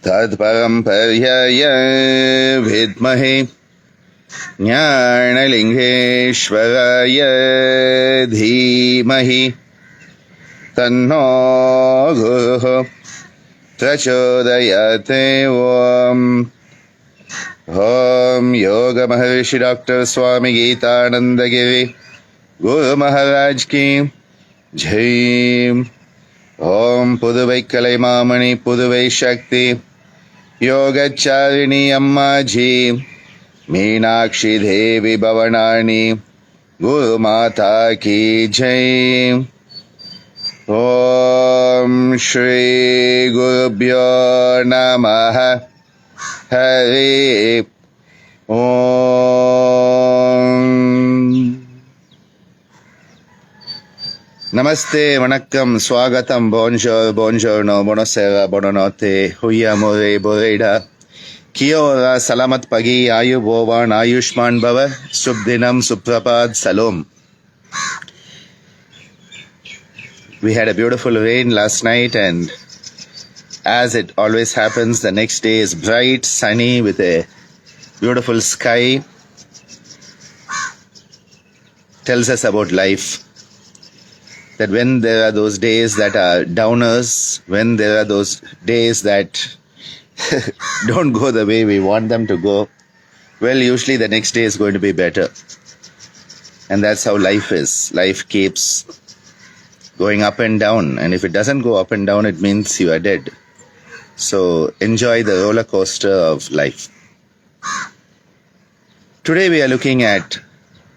तत्परम्पर्यय विद्महे ज्ञानलिङ्गेश्वराय धीमहि तन्नो गुरुः प्रचोदयाते। ॐ योगमहर्षि डॉक्टर स्वामी गीतानंद गिरी गुरु महाराज की जय। ओम पुदुवै कलैमामणि पुदुवै शक्ति योगचारिणी अम्मा जी मीनाक्षी देवी भवनानी गुरु माता की जय। ओम श्री गुरुभ्यो नमः। हरि ओम। नमस्ते, वणक्कम, स्वागतम, bonjour, buongiorno, buonasera, buonanotte, huya more, boreida, kia ora, salamat pagi, ayu bovan, ayushman bhava, subdinam, suprapad, salom. We had a beautiful rain last night, and as it always happens, the next day is bright, sunny, with a beautiful sky. Tells us about life. That when there are those days that are downers, when there are those days that don't go the way we want them to go, well, usually the next day is going to be better. And that's how life is. Life keeps going up and down. And if it doesn't go up and down, it means you are dead. So enjoy the roller coaster of life. Today we are looking at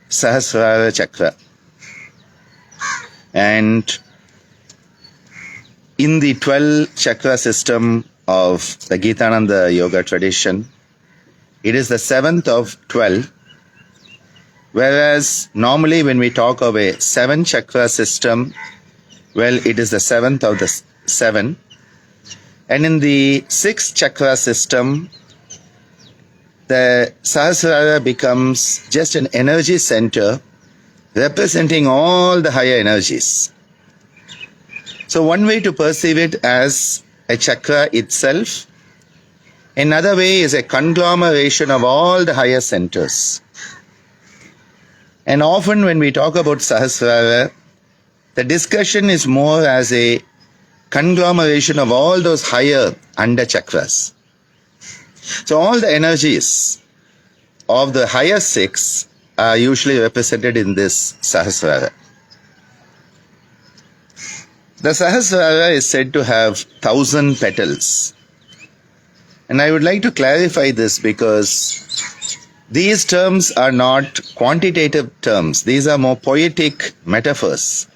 Sahasrara Chakra. And in the 12 chakra system of the Gitananda Yoga tradition, it is the 7th of 12. Whereas normally when we talk of a 7 chakra system, well, it is the 7th of the 7. And in the 6th chakra system, the Sahasrara becomes just an energy center representing all the higher energies. So one way to perceive it as a chakra itself. Another way is a conglomeration of all the higher centers. And often when we talk about Sahasrara, the discussion is more as a conglomeration of all those higher under chakras. So all the energies of the higher 6 are usually represented in this Sahasrara. The Sahasrara is said to have 1,000 petals. And I would like to clarify this because these terms are not quantitative terms. These are more poetic metaphors.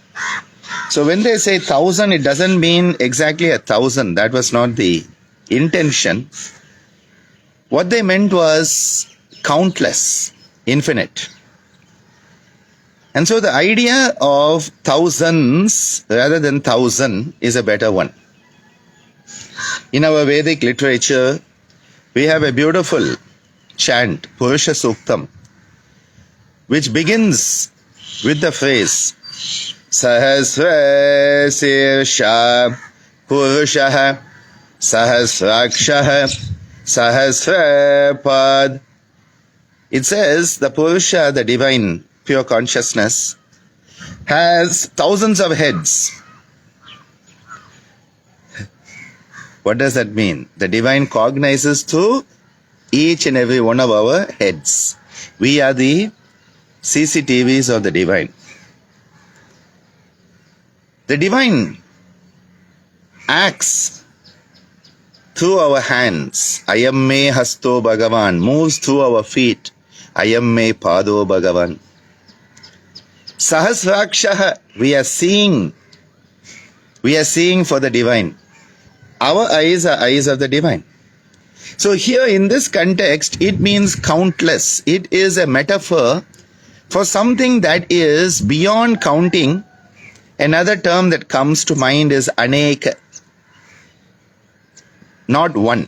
So when they say 1,000, it doesn't mean exactly 1,000. That was not the intention. What they meant was countless, infinite. And so the idea of thousands rather than 1,000 is a better one. In our Vedic literature, we have a beautiful chant, Purusha Suktam, which begins with the phrase Sahasrasirsha Purushaha Sahasrakshaha Sahasrapad. It says the Purusha, the divine pure consciousness, has thousands of heads. What does that mean? The divine cognizes through each and every one of our heads. We are the CCTVs of the divine. The divine acts through our hands. Ayam me hasto Bhagavan. Moves through our feet. Ayam me pado Bhagavan. Sahasrakshaha, we are seeing for the divine. Our eyes are eyes of the divine. So here in this context, it means countless. It is a metaphor for something that is beyond counting. Another term that comes to mind is aneka, not one.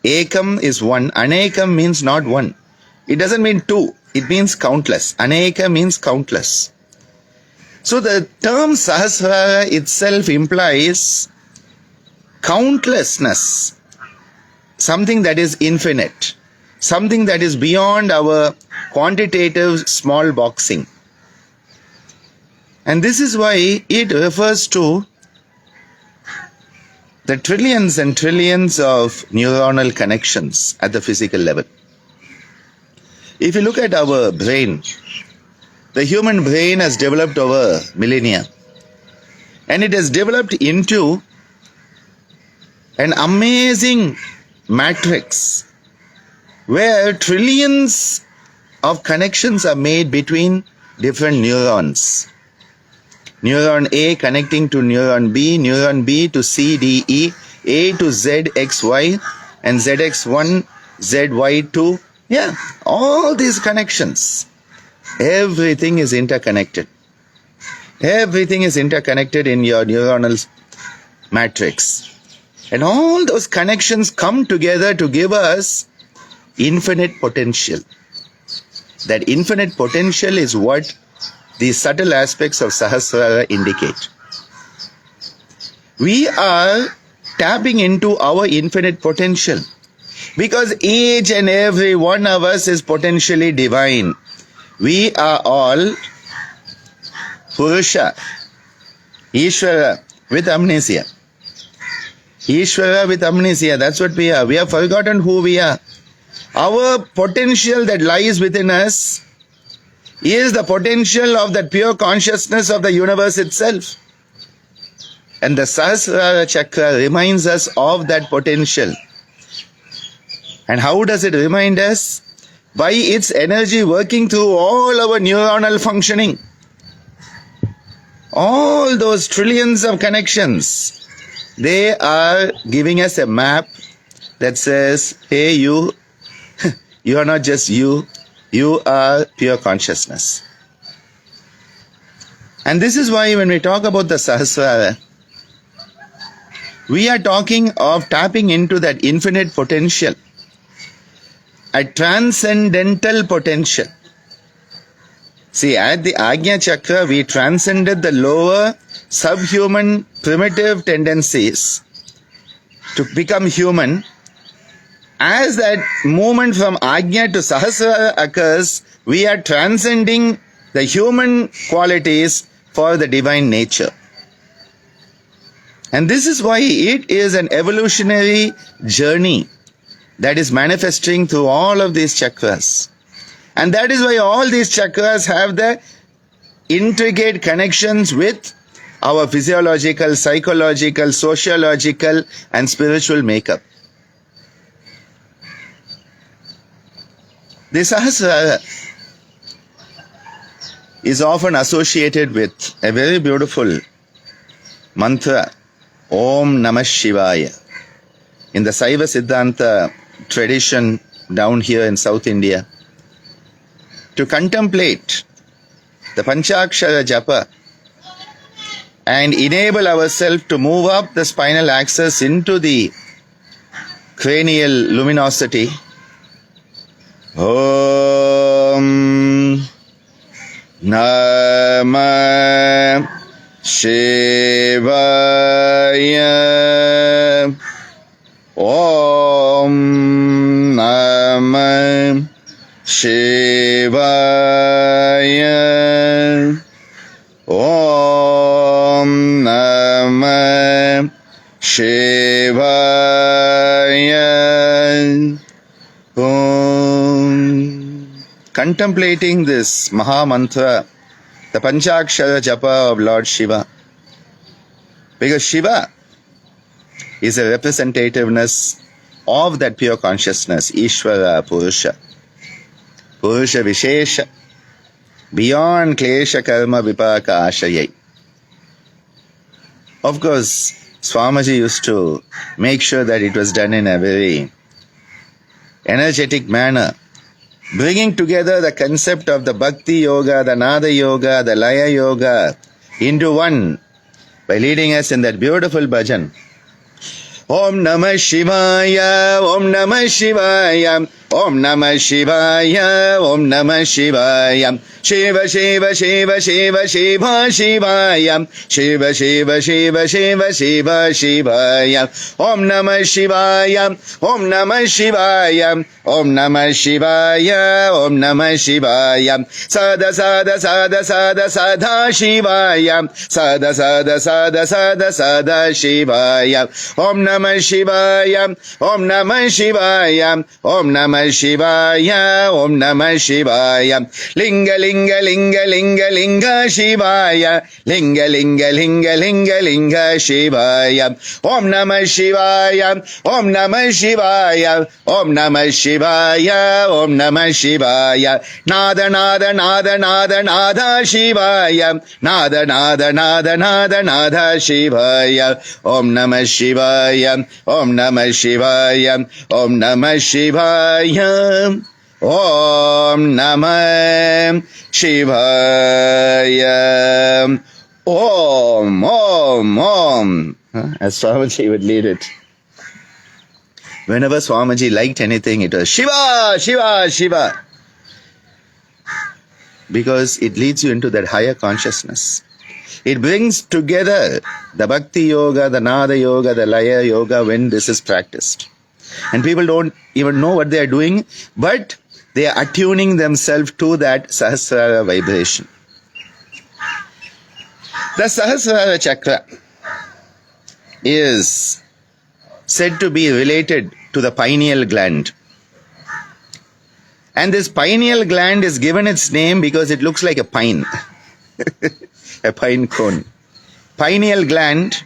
Ekam is one. Anekam means not one. It doesn't mean two. It means countless. Aneka means countless. So the term Sahasrara itself implies countlessness. something that is infinite, something that is beyond our quantitative small boxing. And this is why it refers to the trillions and trillions of neuronal connections at the physical level. If you look at our brain, the human brain has developed over millennia, and it has developed into an amazing matrix where trillions of connections are made between different neurons. Neuron A connecting to neuron B to C, D, E, A to Z, X, Y, and ZX1, ZY2. Yeah, all these connections. Everything is interconnected. Everything is interconnected in your neuronal matrix. And all those connections come together to give us infinite potential. That infinite potential is what the subtle aspects of Sahasrara indicate. We are tapping into our infinite potential because each and every one of us is potentially divine. We are all Purusha, Ishvara with amnesia. Ishvara with amnesia, that's what we are. We have forgotten who we are. Our potential that lies within us is the potential of that pure consciousness of the universe itself. And the Sahasrara Chakra reminds us of that potential. And how does it remind us? By its energy working through all our neuronal functioning. All those trillions of connections, they are giving us a map that says, hey you, you are not just you are pure consciousness. And this is why when we talk about the Sahasrara, we are talking of tapping into that infinite potential, a transcendental potential. See, at the Ajna Chakra, we transcended the lower, subhuman, primitive tendencies to become human. As that movement from Ajna to Sahasrara occurs, we are transcending the human qualities for the divine nature. And this is why it is an evolutionary journey that is manifesting through all of these chakras. And that is why all these chakras have the intricate connections with our physiological, psychological, sociological, and spiritual makeup. The Sahasrara is often associated with a very beautiful mantra, Om Namah Shivaya. In the Saiva Siddhanta tradition down here in South India, to contemplate the Panchakshara Japa and enable ourselves to move up the spinal axis into the cranial luminosity. Om Namah Shivaya. Om Namah Shivaya. Om Namah Shivaya. Contemplating this Maha Mantra, the Panchakshara Japa of Lord Shiva. Because Shiva is a representativeness of that pure consciousness, Ishvara Purusha. Purusha Vishesha, beyond Klesha Karma Vipaka Ashayai. Of course, Swamiji used to make sure that it was done in a very energetic manner, bringing together the concept of the Bhakti Yoga, the Nada Yoga, the Laya Yoga into one by leading us in that beautiful bhajan. Om Namah Shivaya, Om Namah Shivaya, Om Namah Shivaya, Om Namah Shivaya, Shiva Shiva Shiva Shiva Shiva Shivaya, Shiva Shiva Shiva Shiva Shiva Shivaya, Om Namah Shivaya, Om Namah Shivaya, Om Namah Shivaya, Om Namah Shivaya, Sada Sada Sada Sada Sada Shivaya, Sada Sada Sada Sada Sada Shivaya, Om Namah Shivaya, Om Namah Shivaya, Om Namah Shivaya, Om Namah Shivaya, Linga Linga Linga Linga Linga Shivaya, Linga Linga Linga Linga Linga Shivaya, Om Namah Shivaya, Om Namah Shivaya, Om Namah Shivaya, Om Namah Shivaya, Nada Nada Nada Nada Nada Shivaya, Nada Nada Nada Nada Nada Shivaya, Om Namah Shivaya, Om Namah Shivaya, Om Namah Shivaya, Om Namah Shivaya, Om, Om, Om. As Swamiji would lead it. Whenever Swamiji liked anything, it was Shiva, Shiva, Shiva. Because it leads you into that higher consciousness. It brings together the Bhakti Yoga, the Nada Yoga, the Laya Yoga when this is practiced. And people don't even know what they are doing, but they are attuning themselves to that Sahasrara vibration. The Sahasrara Chakra is said to be related to the pineal gland. And this pineal gland is given its name because it looks like a pine. A pine cone. Pineal gland,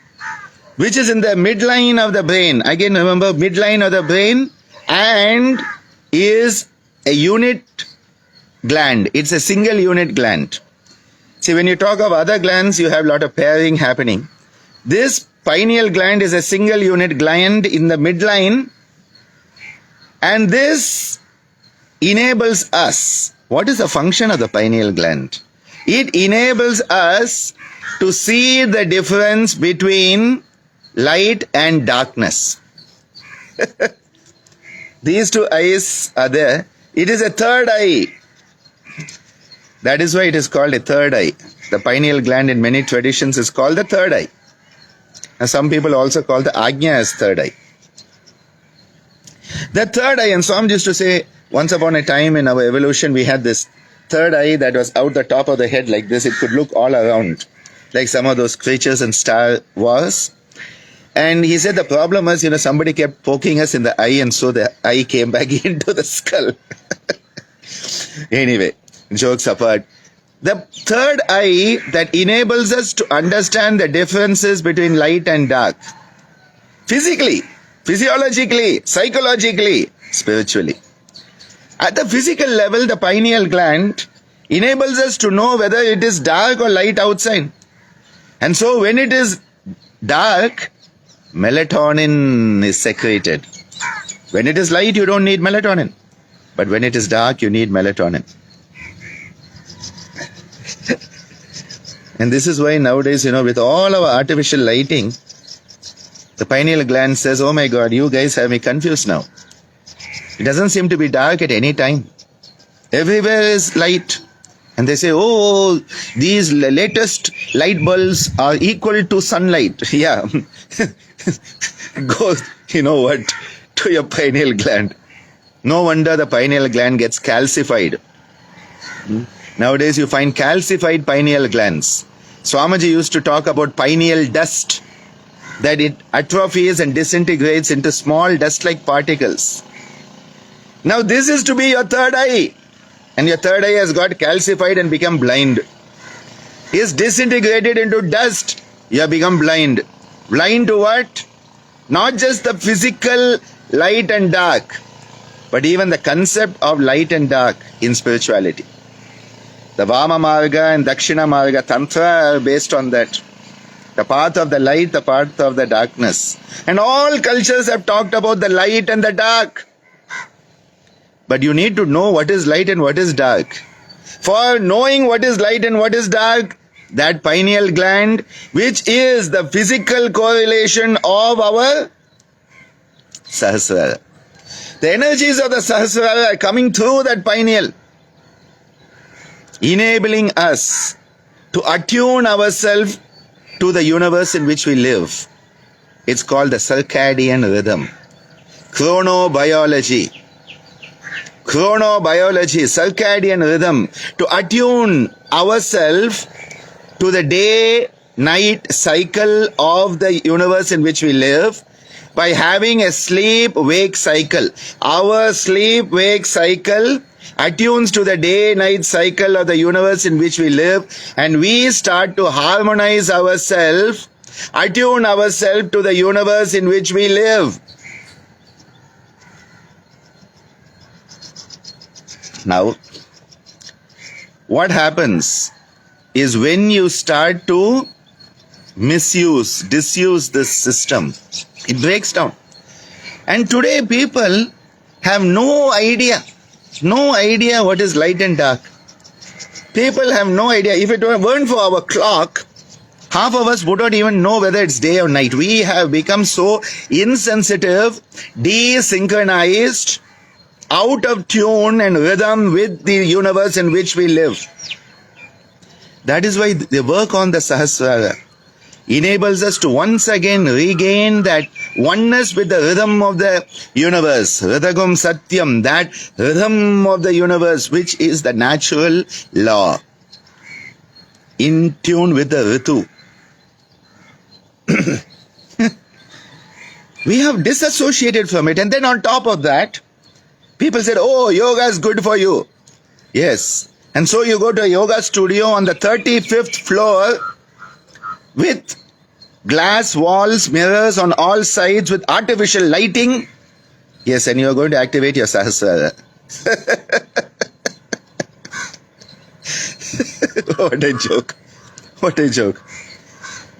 which is in the midline of the brain. Again, remember, midline of the brain, and is a unit gland. It's a single unit gland. See, when you talk of other glands, you have a lot of pairing happening. This pineal gland is a single unit gland in the midline, and this enables us. What is the function of the pineal gland? It enables us to see the difference between light and darkness. These two eyes are there. It is a third eye. That is why it is called a third eye. The pineal gland in many traditions is called the third eye. And some people also call the Ajna as third eye. The third eye, and Swami used to say, once upon a time in our evolution, we had this third eye that was out the top of the head like this. It could look all around, like some of those creatures in Star Wars. And he said the problem was, somebody kept poking us in the eye, and so the eye came back into the skull. Anyway, jokes apart. The third eye that enables us to understand the differences between light and dark. Physically, physiologically, psychologically, spiritually. At the physical level, the pineal gland enables us to know whether it is dark or light outside. And so when it is dark, melatonin is secreted. When it is light, you don't need melatonin. But when it is dark, you need melatonin. And this is why nowadays, with all our artificial lighting, the pineal gland says, oh my God, you guys have me confused now. It doesn't seem to be dark at any time. Everywhere is light. And they say, oh, these latest light bulbs are equal to sunlight. Yeah. Go, to your pineal gland. No wonder the pineal gland gets calcified. Nowadays you find calcified pineal glands. Swamiji used to talk about pineal dust, that it atrophies and disintegrates into small dust-like particles. Now this is to be your third eye, and your third eye has got calcified and become blind. Is disintegrated into dust, you have become blind. Blind to what? Not just the physical light and dark, but even the concept of light and dark in spirituality. The Vama Marga and Dakshina Marga Tantra are based on that. The path of the light, the path of the darkness. And all cultures have talked about the light and the dark. But you need to know what is light and what is dark. For knowing what is light and what is dark, that pineal gland, which is the physical correlation of our Sahasrara. The energies of the Sahasrara are coming through that pineal, enabling us to attune ourselves to the universe in which we live. It's called the circadian rhythm. Chronobiology, circadian rhythm, to attune ourselves to the day-night cycle of the universe in which we live by having a sleep-wake cycle. Our sleep-wake cycle attunes to the day-night cycle of the universe in which we live, and we start to harmonize ourselves, attune ourselves to the universe in which we live. Now, what happens is when you start to disuse this system, it breaks down. And today people have no idea what is light and dark. People have no idea. If it weren't for our clock, half of us would not even know whether it's day or night. We have become so insensitive, desynchronized, out of tune and rhythm with the universe in which we live. That is why the work on the Sahasrara enables us to once again regain that oneness with the rhythm of the universe. Ridhagum Satyam, that rhythm of the universe, which is the natural law. In tune with the Ritu. We have disassociated from it, and then on top of that, people said, oh, yoga is good for you. Yes. And so you go to a yoga studio on the 35th floor with glass walls, mirrors on all sides with artificial lighting. Yes, and you are going to activate your Sahasrara. What a joke. What a joke.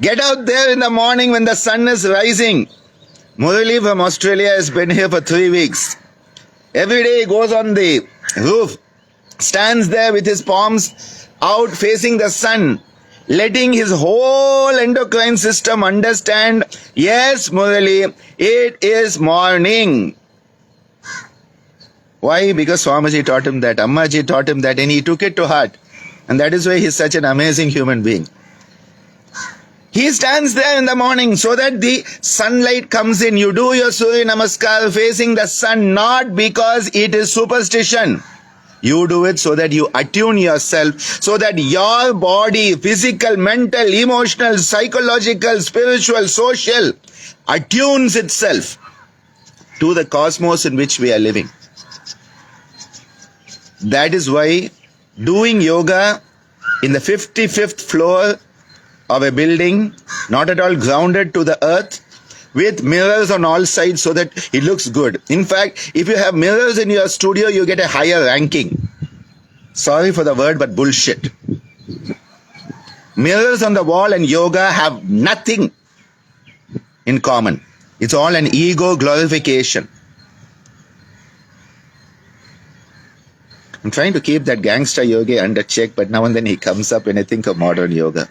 Get out there in the morning when the sun is rising. Murali from Australia has been here for 3 weeks. Every day he goes on the roof, stands there with his palms out facing the sun, letting his whole endocrine system understand, yes, Murali, it is morning. Why? Because Swamiji taught him that, Ammaji taught him that, and he took it to heart. And that is why he is such an amazing human being. He stands there in the morning so that the sunlight comes in. You do your Surya Namaskar facing the sun, not because it is superstition. You do it so that you attune yourself, so that your body, physical, mental, emotional, psychological, spiritual, social, attunes itself to the cosmos in which we are living. That is why doing yoga in the 55th floor of a building, not at all grounded to the earth, with mirrors on all sides so that it looks good. In fact, if you have mirrors in your studio, you get a higher ranking. Sorry for the word, but bullshit. Mirrors on the wall and yoga have nothing in common. It's all an ego glorification. I'm trying to keep that gangster yogi under check, but now and then he comes up when I think of modern yoga.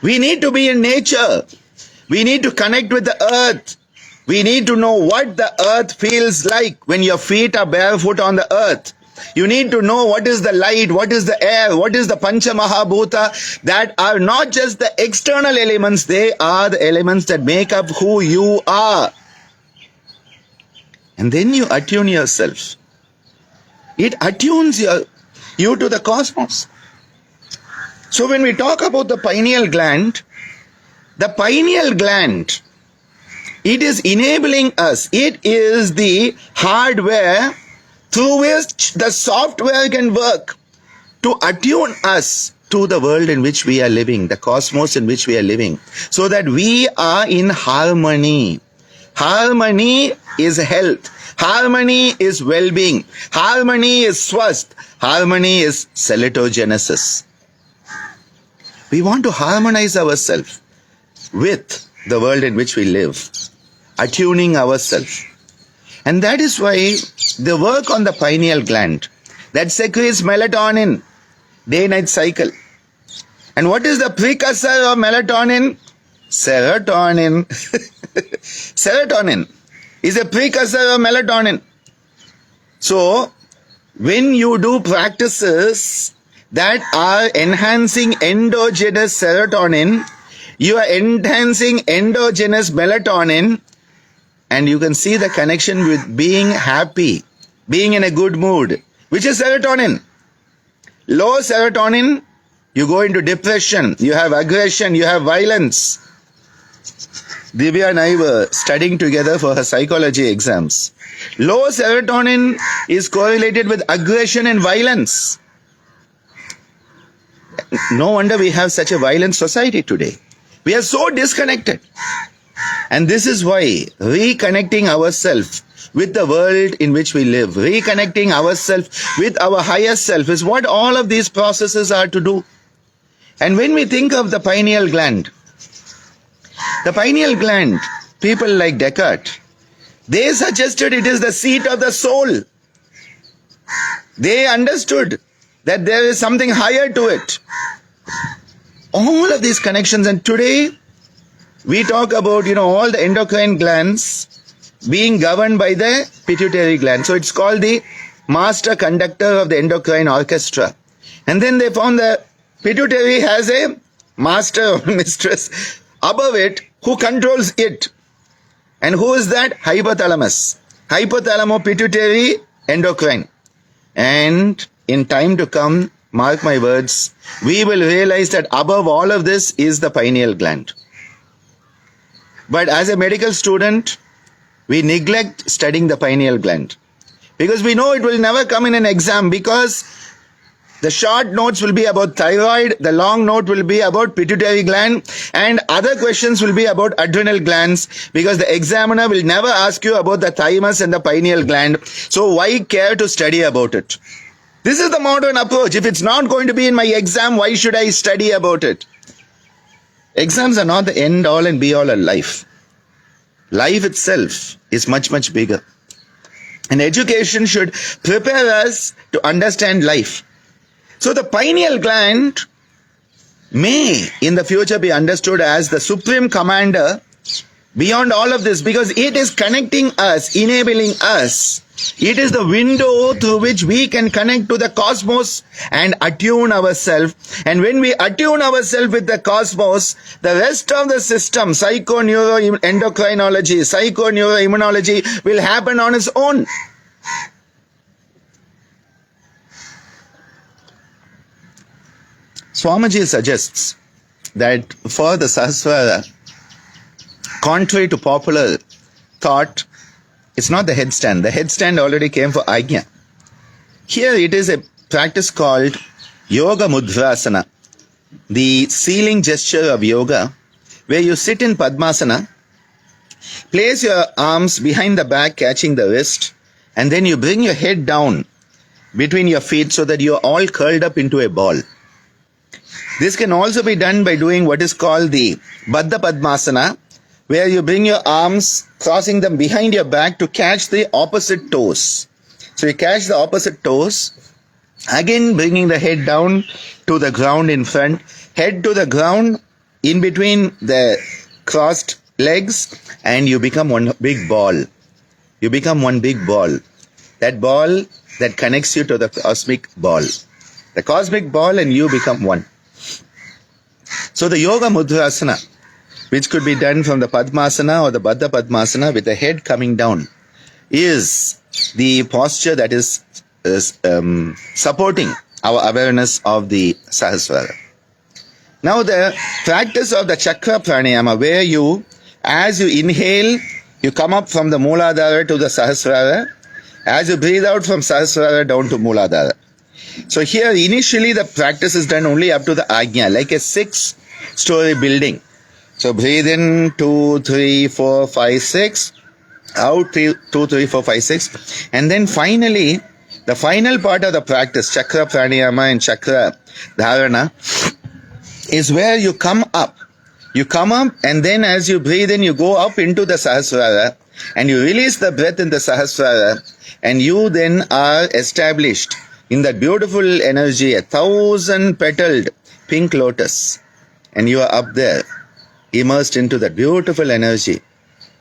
We need to be in nature. We need to connect with the earth. We need to know what the earth feels like when your feet are barefoot on the earth. You need to know what is the light, what is the air, what is the Pancha Mahabhuta, that are not just the external elements, they are the elements that make up who you are. And then you attune yourself. It attunes you to the cosmos. So when we talk about the pineal gland, it is enabling us. It is the hardware through which the software can work to attune us to the world in which we are living, the cosmos in which we are living, so that we are in harmony. Harmony is health. Harmony is well-being. Harmony is swasth. Harmony is salitogenesis. We want to harmonize ourselves with the world in which we live, attuning ourselves. And that is why the work on the pineal gland, that secretes melatonin, day-night cycle. And what is the precursor of melatonin? Serotonin. Serotonin. is a precursor of melatonin. So, when you do practices that are enhancing endogenous serotonin, you are enhancing endogenous melatonin, and you can see the connection with being happy, being in a good mood, which is serotonin. Low serotonin, you go into depression, you have aggression, you have violence. Divya and I were studying together for her psychology exams. Low serotonin is correlated with aggression and violence. No wonder we have such a violent society today. We are so disconnected. And this is why reconnecting ourselves with the world in which we live, reconnecting ourselves with our higher self is what all of these processes are to do. And when we think of the pineal gland, people like Descartes, they suggested it is the seat of the soul. They understood that there is something higher to it. All of these connections, and today we talk about, all the endocrine glands being governed by the pituitary gland. So it's called the master conductor of the endocrine orchestra. And then they found the pituitary has a master or mistress above it who controls it. And who is that? Hypothalamus. Hypothalamo-pituitary endocrine. And in time to come, mark my words, we will realize that above all of this is the pineal gland. But as a medical student, we neglect studying the pineal gland. Because we know it will never come in an exam, because the short notes will be about thyroid, the long note will be about pituitary gland, and other questions will be about adrenal glands, because the examiner will never ask you about the thymus and the pineal gland. So why care to study about it? This is the modern approach. If it's not going to be in my exam, why should I study about it? Exams are not the end all and be all of life. Life itself is much, much bigger. And education should prepare us to understand life. So the pineal gland may in the future be understood as the supreme commander beyond all of this, because it is connecting us, enabling us. It is the window through which we can connect to the cosmos and attune ourselves. And when we attune ourselves with the cosmos, the rest of the system, psychoneuroendocrinology, psychoneuroimmunology, will happen on its own. Swamiji suggests that for the Sahasrara, contrary to popular thought, it's not the headstand. The headstand already came for Ajna. Here it is a practice called Yoga Mudrasana, the sealing gesture of yoga, where you sit in Padmasana, place your arms behind the back catching the wrist, and then you bring your head down between your feet so that you are all curled up into a ball. This can also be done by doing what is called the Baddha Padmasana, where you bring your arms, crossing them behind your back to catch the opposite toes. So you catch the opposite toes, again bringing the head down to the ground in front, head to the ground in between the crossed legs, and you become one big ball. You become one big ball. That ball that connects you to the cosmic ball. The cosmic ball and you become one. So the Yoga Mudrasana, which could be done from the Padmasana or the Baddha Padmasana with the head coming down, is the posture that is supporting our awareness of the Sahasrara. Now the practice of the Chakra Pranayama, where you, as you inhale, you come up from the Mooladhara to the Sahasrara, as you breathe out from Sahasrara down to Mooladhara. So here initially the practice is done only up to the Ajna, like a 6-story building. So breathe in 2, 3, 4, 5, 6, out 2, 3, 4, 5, 6, and then finally the final part of the practice, Chakra Pranayama and Chakra Dharana, is where you come up. You come up, and then as you breathe in, you go up into the Sahasrara, and you release the breath in the Sahasrara, and you then are established in that beautiful energy, 1,000-petaled pink lotus, and you are up there, immersed into that beautiful energy.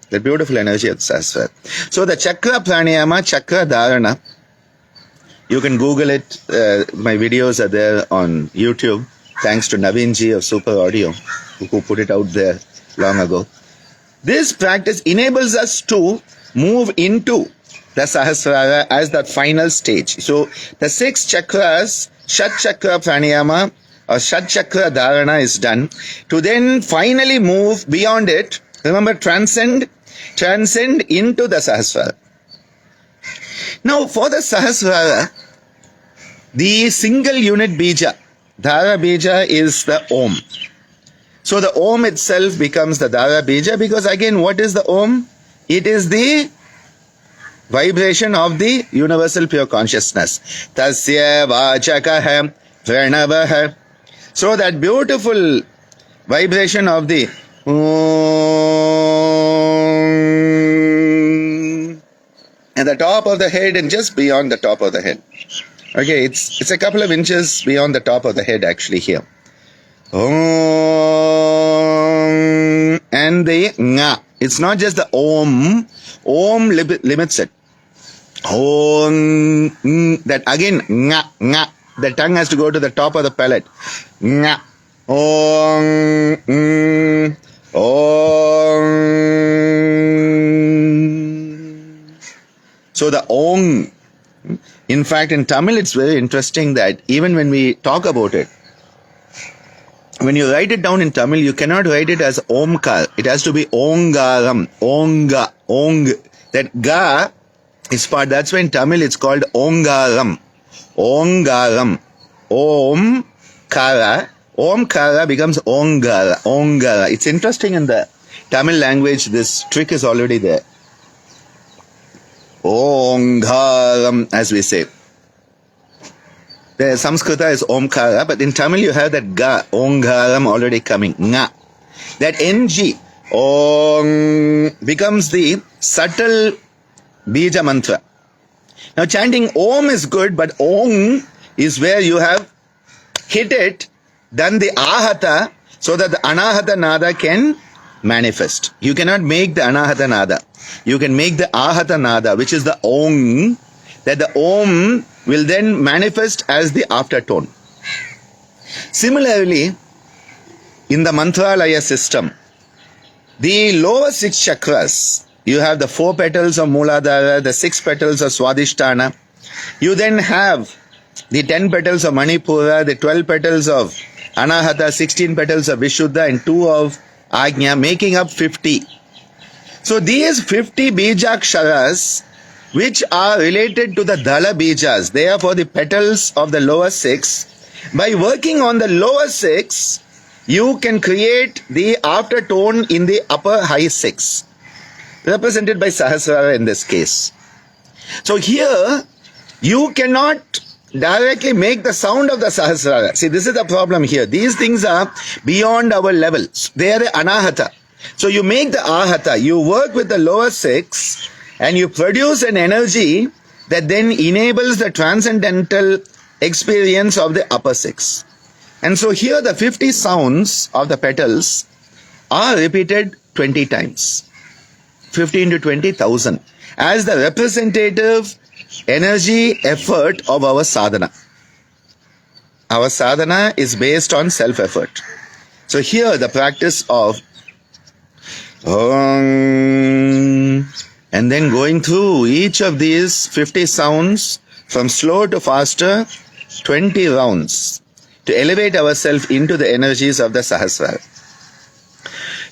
the beautiful energy of the Sahasrara. So the Chakra Pranayama, Chakra Dharana, you can Google it. My videos are there on YouTube. Thanks to Naveenji of Super Audio, who put it out there long ago. This practice enables us to move into the Sahasrara as the final stage. So the 6 chakras, Shat Chakra Pranayama or Shat Chakra Dharana is done. To then finally move beyond it, remember, transcend into the Sahasrara. Now for the Sahasrara, the single unit bija, Dhara bija, is the Om. So the Om itself becomes the Dhara bija, because again, what is the Om? It is the vibration of the universal pure consciousness. Tasya vachakaha pranavaha. So that beautiful vibration of the Om at the top of the head and just beyond the top of the head. Okay, it's a couple of inches beyond the top of the head actually here. Om, and the Nga. It's not just the Om. Om limits it. Om, that again, Nga. The tongue has to go to the top of the palate. Nga. Om, Om. So the Om. In fact, in Tamil, it's very interesting that even when we talk about it, when you write it down in Tamil, you cannot write it as Omkar. It has to be Ongaram, Onga, Ong. That Ga is part. That's why in Tamil it's called Ongaram. Ongaram. Omkara. Omkara becomes Ongara. Ongara. It's interesting in the Tamil language, this trick is already there. Ongaram, as we say. The Samskrita is Omkara, but in Tamil you have that Ga, Ongaram already coming. Nga. That NG, Om, becomes the subtle Bija mantra. Now chanting Om is good, but Om is where you have hit it, done the Ahata, so that the Anahata Nada can manifest. You cannot make the Anahata Nada. You can make the Ahata Nada, which is the Om, that the Om will then manifest as the aftertone. Similarly, in the Mantralaya system, the lower 6 chakras, you have the 4 petals of Mooladhara, the 6 petals of Swadhisthana. You then have the 10 petals of Manipura, the 12 petals of Anahata, 16 petals of Vishuddha, and 2 of Ajna, making up 50. So these 50 Bijaksharas, which are related to the Dhala Bijas, they are for the petals of the lower 6. By working on the lower 6, you can create the aftertone in the upper high 6, represented by Sahasrara in this case. So here, you cannot directly make the sound of the Sahasrara. See, this is the problem here. These things are beyond our level. They are the Anahata. So you make the Ahata, you work with the lower 6, and you produce an energy that then enables the transcendental experience of the upper 6. And so here the 50 sounds of the petals are repeated 20 times. 50 into 20,000 as the representative energy effort of our sadhana. Our sadhana is based on self-effort. So here the practice of Om, and then going through each of these 50 sounds from slow to faster, 20 rounds, to elevate ourselves into the energies of the Sahasrara.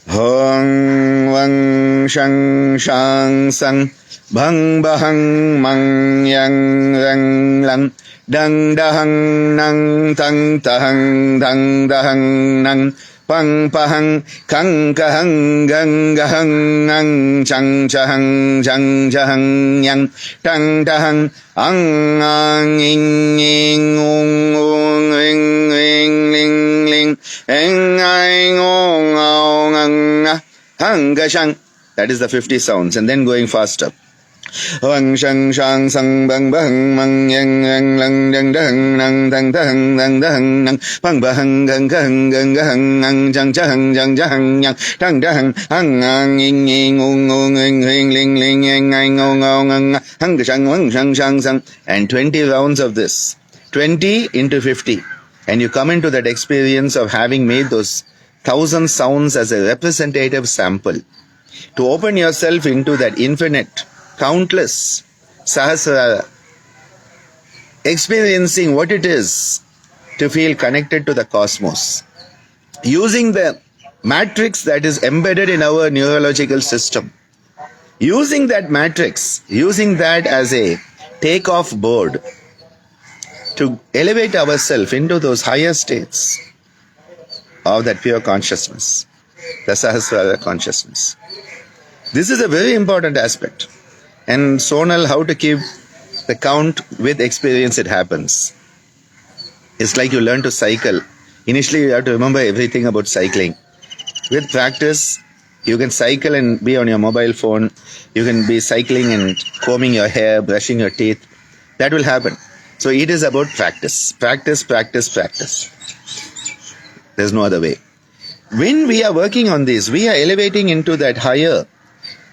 Hong Wang Shang Shang Sang Bhang Bahang Mang Yang Rang Lang Dang Dahang Nang Tang Tahang Dang Dahang Nang Pang Pahang Kang Kahang Gang Gahang Ang Chang Chahang Chang Chahang Yang Tang Tahang Ang Ang Ing Ing Ung Ung Ring Ring Ling Ling Eng Ai Ong Ong Ang Hang Gashang. That is the 50 sounds, and then going faster. Wang shang shang sang bang bang mang yang yang lang dang dang nang dang dang dang dang nang bang bang gang gang gang gang nang jang jang jang jang yang dang dang hang ang ing ing ung ung ing ing ling ling ing ing ung ung ung hang shang wang shang shang sang, and 20 rounds of this, 20 into 50, and you come into that experience of having made those 1,000 sounds as a representative sample to open yourself into that infinite, countless Sahasrara, experiencing what it is to feel connected to the cosmos, using the matrix that is embedded in our neurological system, using that matrix, using that as a take-off board to elevate ourselves into those higher states of that pure consciousness, the Sahasrara consciousness. This is a very important aspect. And Sonal, how to keep the count with experience, it happens. It's like you learn to cycle. Initially, you have to remember everything about cycling. With practice, you can cycle and be on your mobile phone. You can be cycling and combing your hair, brushing your teeth. That will happen. So it is about practice. Practice, practice, practice. There's no other way. When we are working on this, we are elevating into that higher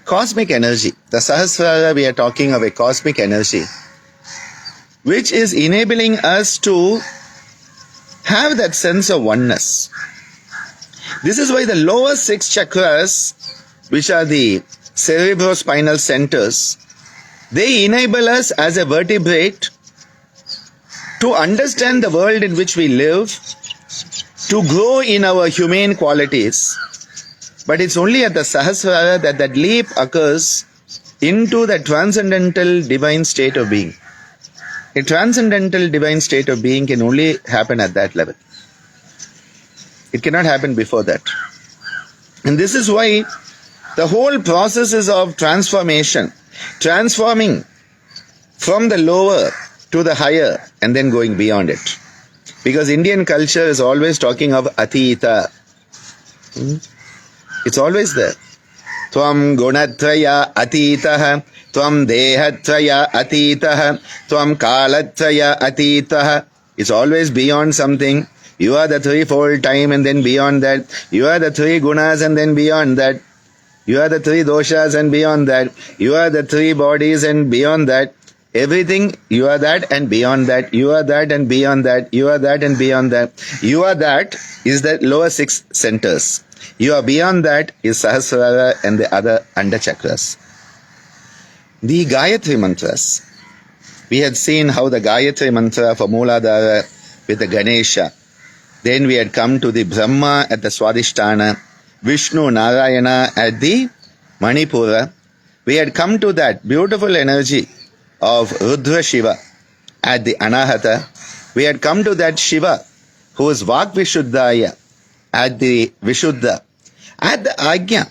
cosmic energy. The Sahasrara, we are talking of a cosmic energy, which is enabling us to have that sense of oneness. This is why the lower 6 chakras, which are the cerebrospinal centers, they enable us as a vertebrate to understand the world in which we live, to grow in our humane qualities. But it's only at the Sahasrara that that leap occurs into the transcendental divine state of being. A transcendental divine state of being can only happen at that level. It cannot happen before that. And this is why the whole process is of transformation, transforming from the lower to the higher and then going beyond it. Because Indian culture is always talking of Atita. It's always there. Tvam gunatraya atitaha, tvam dehatraya atitaha, tvam kalatraya atitaha. It's always beyond something. You are the threefold time and then beyond that. You are the 3 gunas and then beyond that. You are the 3 doshas and beyond that. You are the 3 bodies and beyond that. Everything, you are that and beyond that. You are that and beyond that. You are that and beyond that. You are that is the lower 6 centers. You are beyond that is Sahasrara and the other under chakras. The Gayatri mantras. We had seen how the Gayatri mantra for Mooladhara with the Ganesha. Then we had come to the Brahma at the Swadhisthana, Vishnu Narayana at the Manipura. We had come to that beautiful energy of Rudra Shiva at the Anahata. We had come to that Shiva who is Vak Vishuddhaya at the Vishuddha. At the Ajna,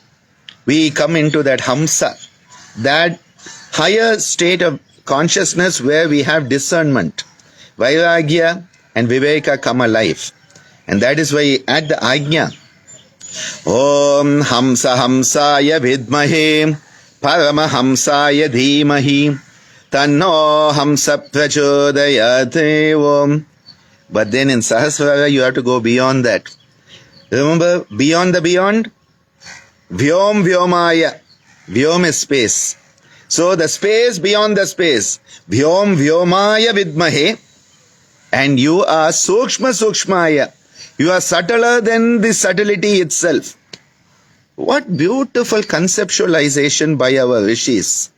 we come into that Hamsa, that higher state of consciousness where we have discernment. Vairagya and Viveka come alive. And that is why at the Ajna, Om Hamsa Hamsaya Vidmahe Parama Hamsaya Dhimahi Tanno Hamsa Prachodayate Om. But then in Sahasrara you have to go beyond that. Remember, beyond the beyond? Vyom Vyomaya. Vyom is space. So the space beyond the space. Vyom Vyomaya Vidmahe. And you are Sukshma Sukshmaya. You are subtler than the subtlety itself. What beautiful conceptualization by our rishis.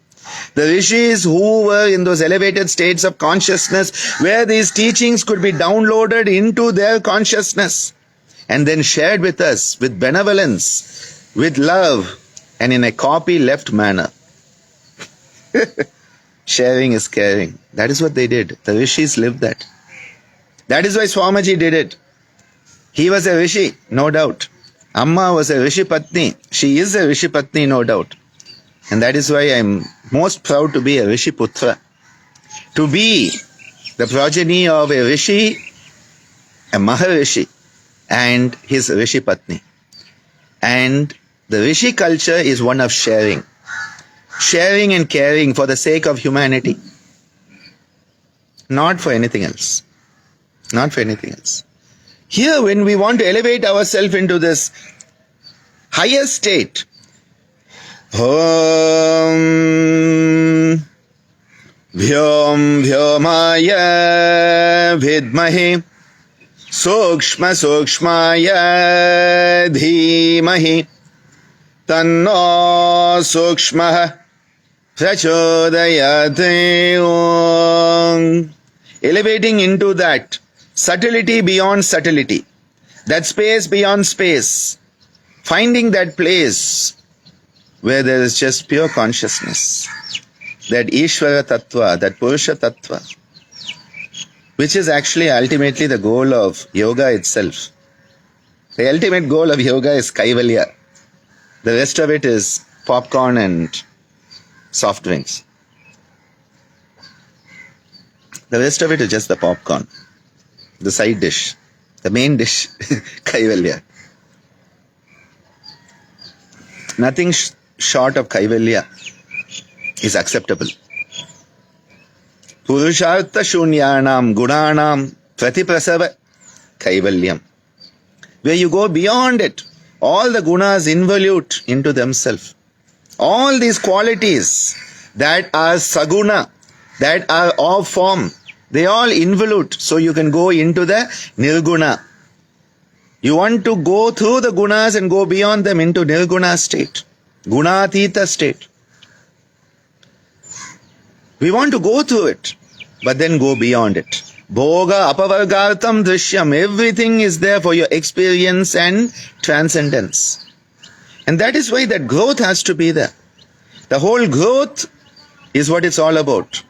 The rishis who were in those elevated states of consciousness where these teachings could be downloaded into their consciousness and then shared with us with benevolence, with love, and in a copy-left manner. Sharing is caring. That is what they did. The rishis lived that. That is why Swamiji did it. He was a rishi, no doubt. Amma was a rishi patni. She is a rishi patni, no doubt. And that is why I am most proud to be a rishi putra. To be the progeny of a rishi, a Maharishi, and his rishi patni. And the rishi culture is one of sharing. sharing and caring for the sake of humanity. Not for anything else. Not for anything else. Here, when we want to elevate ourselves into this higher state, Om Vyom Vyomaya Vidmahi Sukshma Sukshmaya Dhimahi Tanno Sukshma Prachodayate Om. Elevating into that subtlety beyond subtlety, that space beyond space, finding that place where there is just pure consciousness, that Ishvara Tattva, that Purusha Tattva, which is actually ultimately the goal of yoga itself. The ultimate goal of yoga is Kaivalya. The rest of it is popcorn and soft drinks. The rest of it is just the popcorn, the side dish, the main dish, Kaivalya. Nothing short of Kaivalya is acceptable. Purushartha shunyanam gunanam pratiprasava Kaivalyam. Where you go beyond it, all the gunas involute into themselves. All these qualities that are saguna, that are of form, they all involute. So you can go into the nirguna. You want to go through the gunas and go beyond them into nirguna state, gunatita state. We want to go through it, but then go beyond it. Bhoga apavargartam drishyam. Everything is there for your experience and transcendence. And that is why that growth has to be there. The whole growth is what it's all about.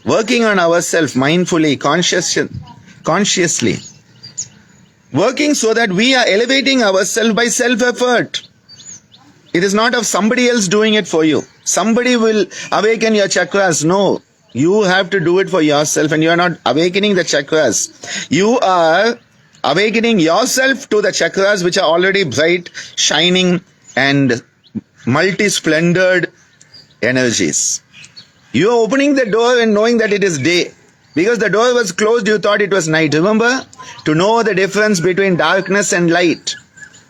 Working on ourselves mindfully, consciously. Working so that we are elevating ourselves by self-effort. It is not of somebody else doing it for you. Somebody will awaken your chakras. No. You have to do it for yourself, and you are not awakening the chakras. You are awakening yourself to the chakras which are already bright, shining, and multi-splendored energies. You are opening the door and knowing that it is day. Because the door was closed, you thought it was night. Remember? To know the difference between darkness and light.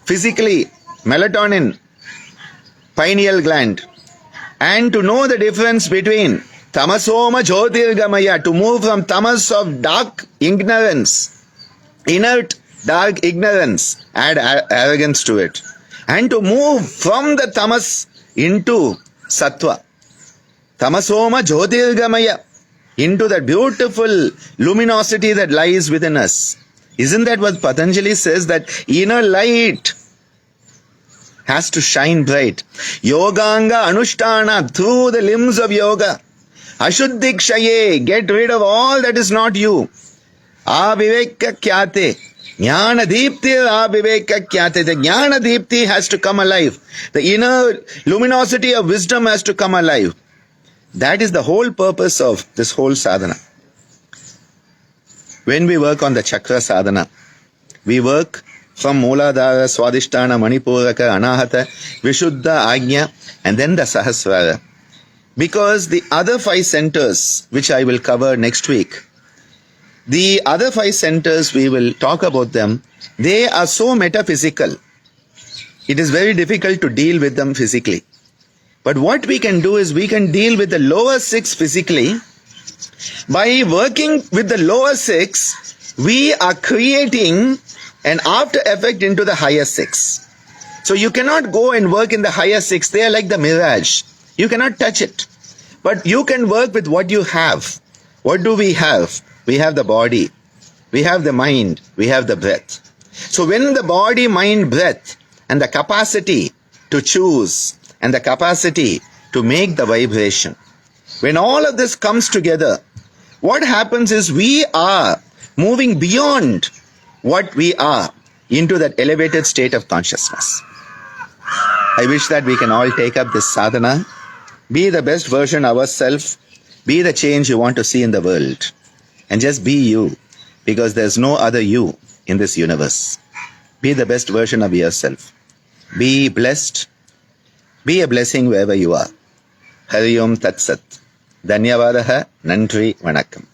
Physically, melatonin, pineal gland. And to know the difference between tamasoma jyotirgamaya, to move from tamas of dark ignorance, inert dark ignorance, add arrogance to it. And to move from the tamas into sattva. Tamasoma jyotirgamaya, into that beautiful luminosity that lies within us. Isn't that what Patanjali says, that inner light has to shine bright? Yoganga anushtana, through the limbs of yoga. Ashuddhikshaye, get rid of all that is not you. Aviveka kyate, jnana deepti aviveka kyate. The jnana deepti has to come alive. The inner luminosity of wisdom has to come alive. That is the whole purpose of this whole sadhana. When we work on the chakra sadhana, we work from Mooladhara, Swadhisthana, Manipuraka, Anahata, Vishuddha, Ajna, and then the Sahasrara. Because the other 5 centers, which I will cover next week, the other 5 centers, we will talk about them, they are so metaphysical. It is very difficult to deal with them physically. But what we can do is we can deal with the lower 6 physically. By working with the lower 6, we are creating an after effect into the higher 6. So you cannot go and work in the higher 6. They are like the mirage. You cannot touch it. But you can work with what you have. What do we have? We have the body. We have the mind. We have the breath. So when the body, mind, breath, and the capacity to choose, and the capacity to make the vibration, when all of this comes together, what happens is we are moving beyond what we are into that elevated state of consciousness. I wish that we can all take up this sadhana, be the best version of ourselves, be the change you want to see in the world, and just be you, because there's no other you in this universe. Be the best version of yourself. Be blessed. Be a blessing wherever you are. Hari Om Tat Sat. Dhanyavadaha. Nandri Vanakkam.